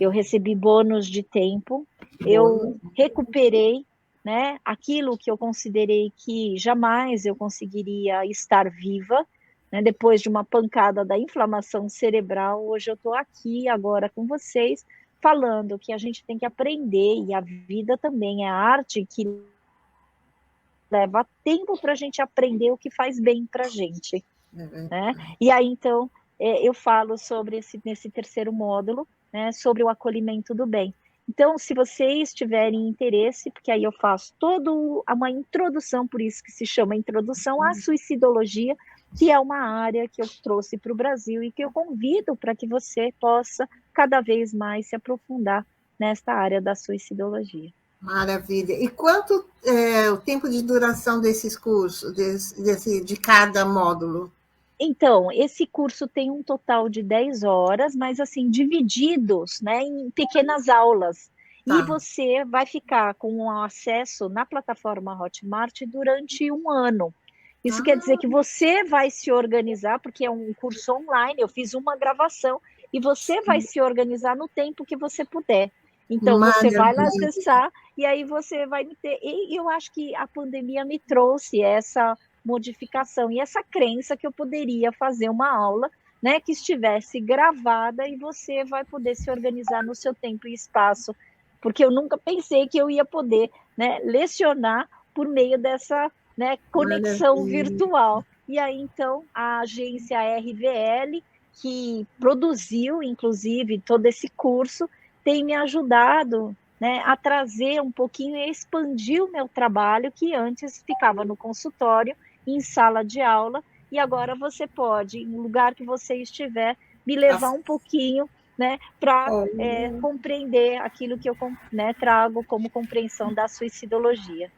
Speaker 2: eu recebi bônus de tempo, eu recuperei, né, aquilo que eu considerei que jamais eu conseguiria estar viva, né, depois de uma pancada da inflamação cerebral. Hoje eu estou aqui agora com vocês, falando que a gente tem que aprender, e a vida também é arte que leva tempo para a gente aprender o que faz bem para a gente. Né? E aí, então, eu falo sobre nesse terceiro módulo, né, sobre o acolhimento do bem. Então, se vocês tiverem interesse, porque aí eu faço toda uma introdução, por isso que se chama Introdução à Suicidologia, que é uma área que eu trouxe para o Brasil e que eu convido para que você possa cada vez mais se aprofundar nesta área da suicidologia.
Speaker 1: Maravilha. E quanto é o tempo de duração desses cursos, de cada módulo?
Speaker 2: Então, esse curso tem um total de 10 horas, mas assim, divididos, né, em pequenas aulas. Tá. E você vai ficar com acesso na plataforma Hotmart durante um ano. Isso quer dizer que você vai se organizar, porque é um curso online, eu fiz uma gravação, e você vai se organizar no tempo que você puder. Então, você vai lá acessar, e aí você vai ter... E eu acho que a pandemia me trouxe essa modificação e essa crença que eu poderia fazer uma aula, né, que estivesse gravada, e você vai poder se organizar no seu tempo e espaço, porque eu nunca pensei que eu ia poder, né, lecionar por meio dessa, né, conexão virtual. E aí, então, a agência RVL, que produziu, inclusive, todo esse curso, tem me ajudado, né, a trazer um pouquinho e expandir o meu trabalho, que antes ficava no consultório, em sala de aula, e agora você pode, em lugar que você estiver, me levar um pouquinho, né, para compreender aquilo que eu, né, trago como compreensão da suicidologia.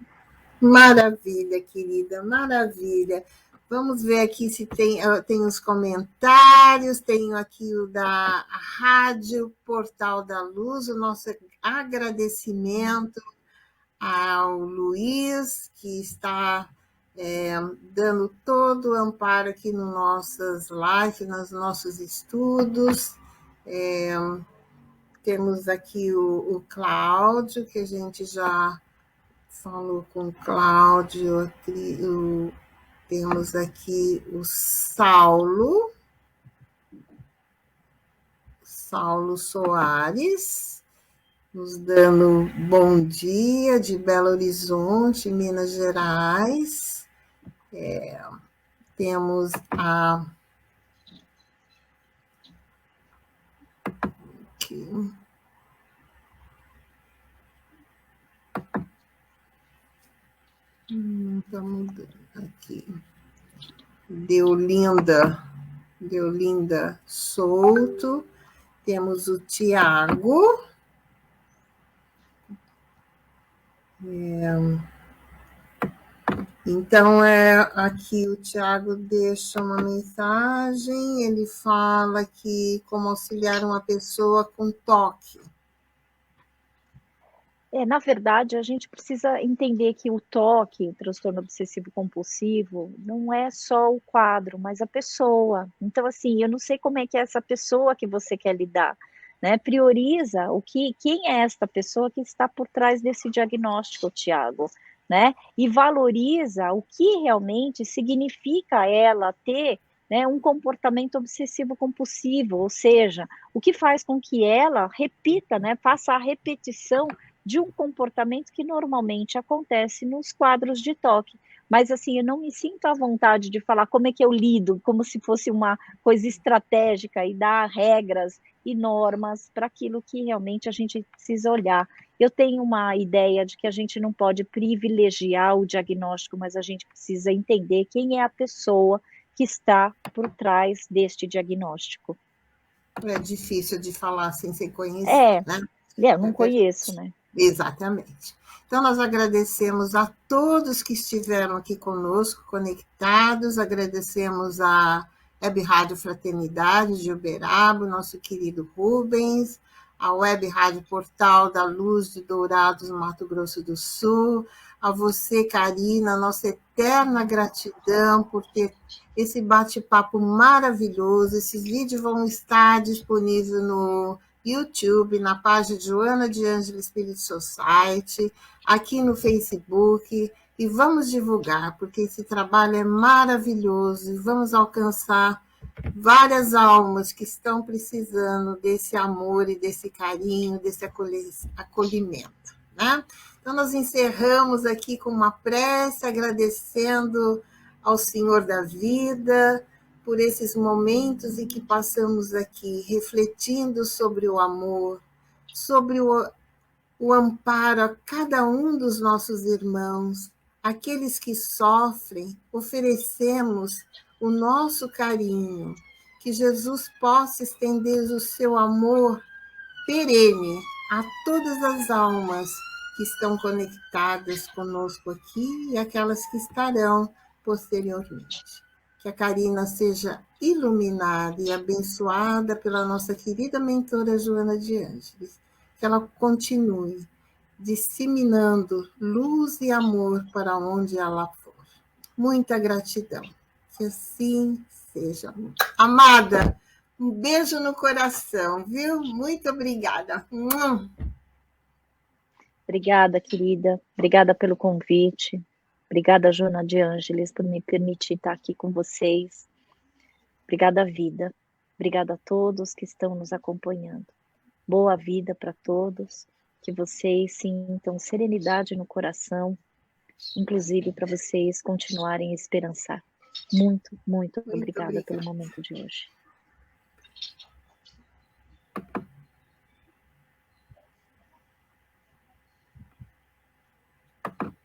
Speaker 1: Maravilha, querida, maravilha. Vamos ver aqui se tem os comentários. Tenho aqui o da Rádio Portal da Luz, o nosso agradecimento ao Luiz, que está dando todo o amparo aqui nas nossas lives, nos nossos estudos. temos aqui o Cláudio, que a gente já falou com o Cláudio. Temos aqui o Saulo Soares, nos dando bom dia de Belo Horizonte, Minas Gerais. Temos a... Aqui. Está mudando aqui. Deolinda Souto. Temos o Tiago. Então, aqui o Tiago deixa uma mensagem, ele fala que como auxiliar uma pessoa com toque.
Speaker 2: Na verdade, a gente precisa entender que o toque, o transtorno obsessivo compulsivo, não é só o quadro, mas a pessoa. Então, assim, eu não sei como é que é essa pessoa que você quer lidar, né? Prioriza quem é esta pessoa que está por trás desse diagnóstico, Tiago, né? E valoriza o que realmente significa ela ter, né, um comportamento obsessivo compulsivo, ou seja, o que faz com que ela repita, né, faça a repetição de um comportamento que normalmente acontece nos quadros de toque. Mas, assim, eu não me sinto à vontade de falar como é que eu lido, como se fosse uma coisa estratégica e dar regras e normas para aquilo que realmente a gente precisa olhar. Eu tenho uma ideia de que a gente não pode privilegiar o diagnóstico, mas a gente precisa entender quem é a pessoa que está por trás deste diagnóstico.
Speaker 1: É difícil de falar sem ser conhecido, né?
Speaker 2: Eu não conheço, né?
Speaker 1: Exatamente. Então, nós agradecemos a todos que estiveram aqui conosco, conectados, agradecemos a Web Rádio Fraternidade de Uberaba, nosso querido Rubens, a Web Rádio Portal da Luz de Dourados, Mato Grosso do Sul, a você, Karina, nossa eterna gratidão por ter esse bate-papo maravilhoso. Esses vídeos vão estar disponíveis no YouTube, na página de Joana de Ângela Spirit Society, aqui no Facebook, e vamos divulgar, porque esse trabalho é maravilhoso, e vamos alcançar várias almas que estão precisando desse amor e desse carinho, desse acolhimento, né? Então, nós encerramos aqui com uma prece, agradecendo ao Senhor da vida, por esses momentos em que passamos aqui, refletindo sobre o amor, sobre o amparo a cada um dos nossos irmãos, aqueles que sofrem, oferecemos o nosso carinho, que Jesus possa estender o seu amor perene a todas as almas que estão conectadas conosco aqui e aquelas que estarão posteriormente. Que a Karina seja iluminada e abençoada pela nossa querida mentora Joana de Ângeles, que ela continue disseminando luz e amor para onde ela for. Muita gratidão. Que assim seja. Amada, um beijo no coração, viu? Muito obrigada.
Speaker 2: Obrigada, querida. Obrigada pelo convite. Obrigada, Joana de Ângeles, por me permitir estar aqui com vocês. Obrigada, vida. Obrigada a todos que estão nos acompanhando. Boa vida para todos. Que vocês sintam serenidade no coração, inclusive para vocês continuarem a esperançar. Muito, muito obrigada pelo momento de hoje.